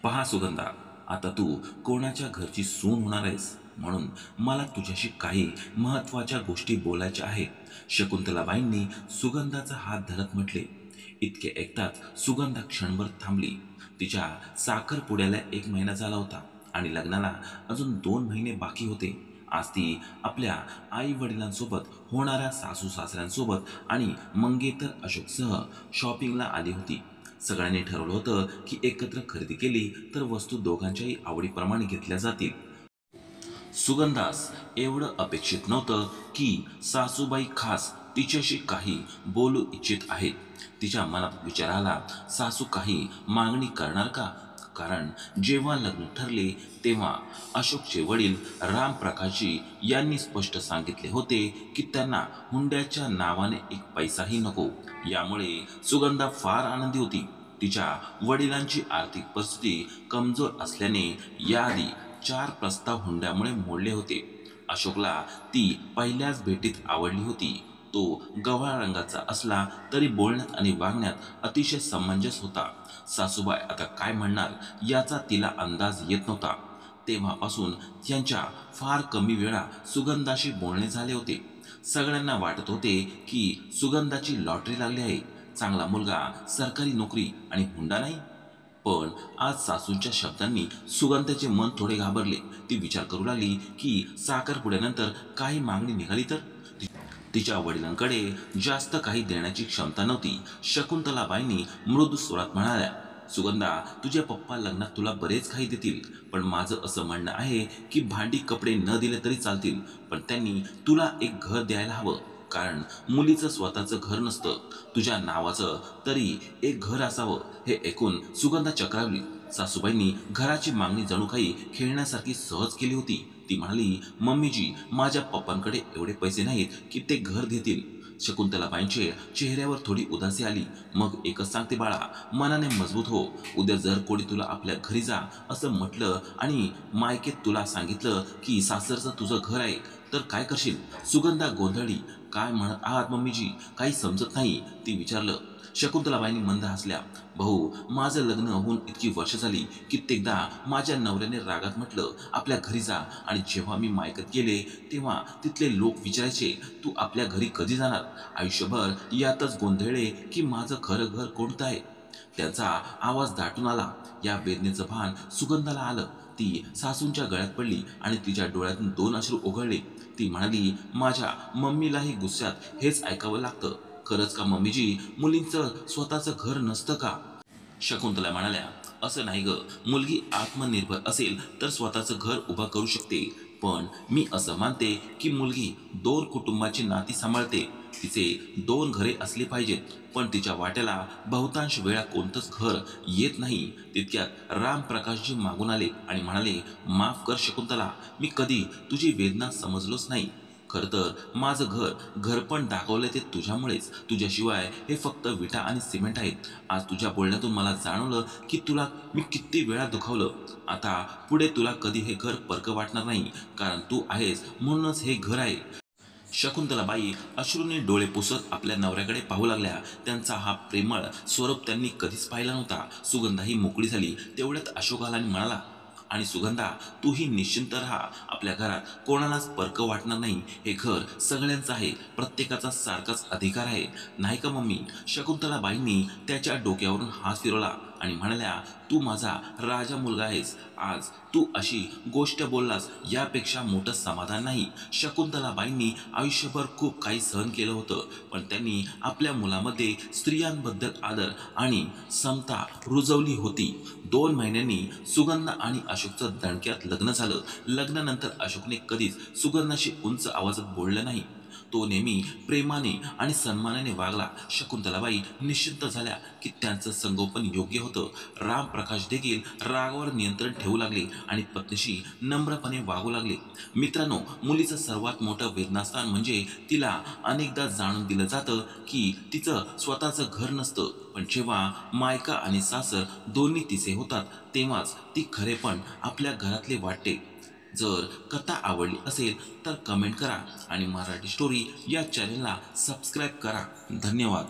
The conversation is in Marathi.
पहा सुगंधा, आता तू कोणाच्या घरची सून होणार आहेस, म्हणून मला तुझ्याशी काही महत्वाच्या गोष्टी बोलायच्या आहेत. शकुंतलाबाईंनी सुगंधाचा हात धरत म्हटले. इतके ऐकताच सुगंधा क्षणभर थांबली. तिच्या साखरपुड्याला 1 महिना झाला होता आणि लग्नाला अजून 2 महिने बाकी होते. आज ती आपल्या आई वडिलांसोबत, होणाऱ्या सासू सासऱ्यांसोबत आणि मंगेतर अशोकसह शॉपिंगला आली होती. सगळ्यांनी ठरवलं होतं की एकत्र खरेदी केली तर वस्तू दोघांच्याही आवडीप्रमाणे घेतल्या जातील. सुगंधास एवढं अपेक्षित नव्हतं की सासूबाई खास तिच्याशी काही बोलू इच्छित आहेत. तिच्या मनात विचार आला, सासू काही मागणी करणार का? कारण जेव्हा लग्न ठरले तेव्हा अशोकचे वडील रामप्रकाशजी यांनी स्पष्ट सांगितले होते की त्यांना हुंड्याच्या नावाने एक पैसाही नको. यामुळे सुगंधा फार आनंदी होती. तिच्या वडिलांची आर्थिक परिस्थिती कमजोर असल्याने याआधी 4 प्रस्ताव हुंड्यामुळे मोडले होते. अशोकला ती पहिल्याच भेटीत आवडली होती. तो गव्हाळ रंगाचा असला तरी बोलण्यात आणि वागण्यात अतिशय समंजस होता. सासूबाई आता काय म्हणणार याचा तिला अंदाज येत नव्हता. तेव्हापासून त्यांच्या फार कमी वेळा सुगंधाशी बोलणे झाले होते. सगळ्यांना वाटत होते की सुगंधाची लॉटरी लागली आहे. चांगला मुलगा, सरकारी नोकरी आणि हुंडा नाही. पण आज सासूंच्या शब्दांनी सुगंधाचे मन थोडे घाबरले. ती विचार करू लागली की साखरपुड्यानंतर काही मागणी निघाली तर? तिच्या वडिलांकडे जास्त काही देण्याची क्षमता नव्हती. शकुंतलाबाईंनी मृदू स्वरात म्हणाल्या, सुगंधा, तुझे पप्पा लग्नात तुला बरेच काही देतील, पण माझं असं म्हणणं आहे की भांडी कपडे न दिले तरी चालतील, पण त्यांनी तुला एक घर द्यायला हवं. कारण मुलीचं स्वतःचं घर नसतं, तुझ्या नावाचं तरी एक घर असावं. हे ऐकून सुगंधा चक्रावली. सासूबाईंनी घराची मागणी जणू काही खेळण्यासारखी सहज केली होती. ती म्हणाली, मम्मीजी, माझ्या पप्पांकडे एवढे पैसे नाहीत की ते घर देतील. शकुंतलाबाईंच्या चेहऱ्यावर थोडी उदासी आली. मग एकच सांगते बाळा, मनाने मजबूत हो. उद्या जर कोणी तुला आपल्या घरी जा असं म्हटलं आणि मायकेत तुला सांगितलं की सासरचं तुझं घर आहे, तर काय करशील? सुगंधा गोंधळली. काय म्हणत आहात मम्मीजी? काही समजत नाही, ती विचारलं. शकुंतलाबाईंनी मंद हसल्या. भाऊ, माझं लग्न होऊन इतकी वर्ष झाली. कित्येकदा माझ्या नवऱ्याने रागात म्हटलं, आपल्या घरी जा, आणि जेव्हा मी मायकेत गेले तेव्हा तिथले लोक विचारायचे, तू आपल्या घरी कधी जाणार? आयुष्यभर यातच गोंधळले की माझं खरं घर कोणतं आहे. त्याचा आवाज दाटून आला. या वेदनेचं भान सुगंधाला आलं. ती सासूंच्या गळ्यात पडली आणि तिच्या डोळ्यातून 2 अश्रू ओघळले. ती म्हणाली, माझ्या मम्मीलाही गुस्स्यात हेच ऐकावं लागतं. खरंच का मम्मीजी, मुलींचं स्वतःचं घर नसतं का? शकुंतला म्हणाल्या, असं नाही ग. मुलगी आत्मनिर्भर असेल तर स्वतःचं घर उभं करू शकते. पण मी असं मानते की मुलगी 2 कुटुंबाची नाती सांभाळते. तिचे 2 घरे असली पाहिजेत. पण तिच्या वाट्याला बहुतांश वेळा कोणतंच घर येत नाही. तितक्यात रामप्रकाशजी मागून आले आणि म्हणाले, माफ कर शकुंतला, मी कधी तुझी वेदना समजलोच नाही. खरं तर माझं घर पण दाखवलं ते तुझ्यामुळेच. तुझ्याशिवाय हे फक्त विटा आणि सिमेंट आहेत. आज तुझ्या बोलण्यातून मला जाणवलं की तुला मी किती वेळा दुखावलं. आता पुढे तुला कधी हे घर परकं वाटणार नाही, कारण तू आहेस म्हणूनच हे घर आहे. शकुंतलाबाई अश्रूंनी डोळे पुसत आपल्या नवऱ्याकडे पाहू लागल्या. त्यांचा हा प्रेमळ स्वरूप त्यांनी कधीच पाहिला नव्हता. सुगंधाही मोकळी झाली. तेवढ्यात अशोक आला आणि म्हणाला, आणि सुगंधा, तूही निश्चिंत राहा. आपल्या घरात कोणालाच परकं वाटणार नाही. हे घर सगळ्यांचं आहे. प्रत्येकाचा सारखाच अधिकार आहे, नाही का मम्मी? शकुंतलाबाईंनी त्याच्या डोक्यावरून हात फिरवला आणि म्हणाल्या, तू माझा राजा मुलगा आहेस. आज तू अशी गोष्ट बोललास यापेक्षा मोठं समाधान नाही. शकुंतलाबाईंनी आयुष्यभर खूप काही सहन केलं होतं, पण त्यांनी आपल्या मुलामध्ये स्त्रियांबद्दल आदर आणि समता रुजवली होती. 2 महिन्यांनी सुगंधा आणि अशोकचं दणक्यात लग्न झालं. लग्नानंतर अशोकने कधीच सुगंधाशी उंच आवाजात बोललं नाही. तो नेहमी प्रेमाने आणि सन्मानाने वागला. शकुंतलाबाई निश्चिंत झाल्या की त्यांचं संगोपन योग्य होतं. रामप्रकाश देखील रागावर नियंत्रण ठेवू लागले आणि पत्नीशी नम्रपणे वागू लागले. मित्रांनो, मुलीचं सर्वात मोठं वेदनास्थान म्हणजे तिला अनेकदा जाणून दिलं जातं की तिचं स्वतःचं घर नसतं. पण जेव्हा मायका आणि सासर दोन्ही तिचे होतात तेव्हाच ती खरेपण आपल्या घरातले वाटते. जर कथा आवडली असेल तर कमेंट करा आणि मराठी स्टोरी या चॅनलला सबस्क्राईब करा. धन्यवाद.